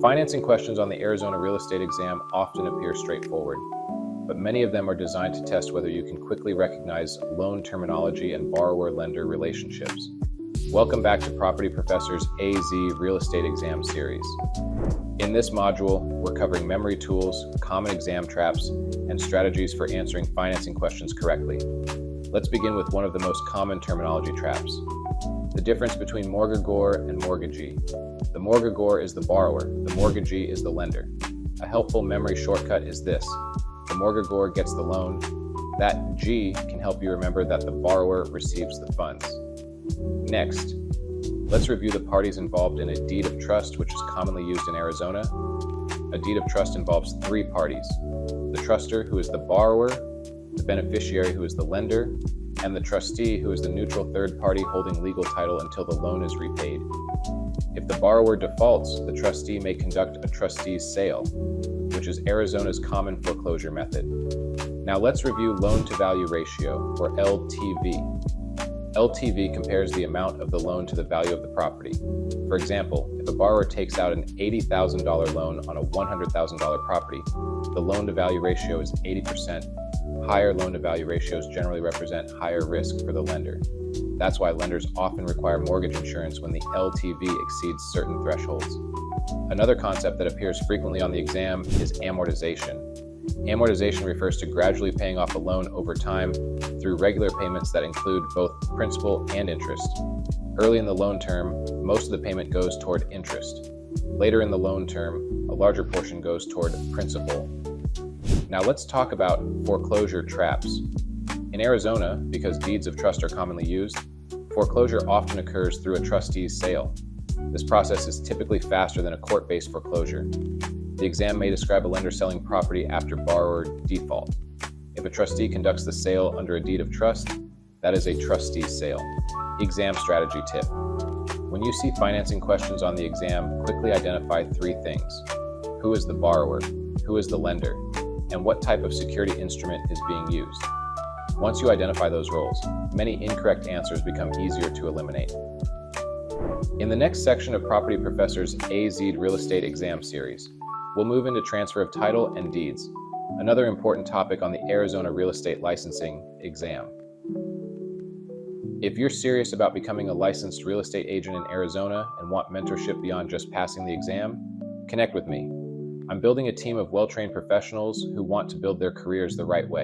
Financing questions on the Arizona real estate exam often appear straightforward, but many of them are designed to test whether you can quickly recognize loan terminology and borrower-lender relationships. Welcome back to Property Professor's AZ Real Estate Exam Series. In this module, we're covering memory tools, common exam traps, and strategies for answering financing questions correctly. Let's begin with one of the most common terminology traps: the difference between mortgagor and mortgagee. The mortgagor is the borrower, the mortgagee is the lender. A helpful memory shortcut is this: the mortgagor gets the loan. That G can help you remember that the borrower receives the funds. Next, let's review the parties involved in a deed of trust, which is commonly used in Arizona. A deed of trust involves three parties: the trustor, who is the borrower, the beneficiary, who is the lender, and the trustee, who is the neutral third party holding legal title until the loan is repaid. If the borrower defaults, the trustee may conduct a trustee's sale, which is Arizona's common foreclosure method. Now let's review loan-to-value ratio, or LTV. LTV compares the amount of the loan to the value of the property. For example, if a borrower takes out an $80,000 loan on a $100,000 property, the loan-to-value ratio is 80%. Higher loan-to-value ratios generally represent higher risk for the lender. That's why lenders often require mortgage insurance when the LTV exceeds certain thresholds. Another concept that appears frequently on the exam is amortization. Amortization refers to gradually paying off a loan over time through regular payments that include both principal and interest. Early in the loan term, most of the payment goes toward interest. Later in the loan term, a larger portion goes toward principal. Now let's talk about foreclosure traps. In Arizona, because deeds of trust are commonly used, foreclosure often occurs through a trustee's sale. This process is typically faster than a court-based foreclosure. The exam may describe a lender selling property after borrower default. If a trustee conducts the sale under a deed of trust, that is a trustee's sale. Exam strategy tip: when you see financing questions on the exam, quickly identify three things: who is the borrower, who is the lender, and what type of security instrument is being used. Once you identify those roles, many incorrect answers become easier to eliminate. In the next section of Property Professor's AZ Real Estate Exam Series, we'll move into transfer of title and deeds, another important topic on the Arizona real estate licensing exam. If you're serious about becoming a licensed real estate agent in Arizona and want mentorship beyond just passing the exam, connect with me. I'm building a team of well-trained professionals who want to build their careers the right way.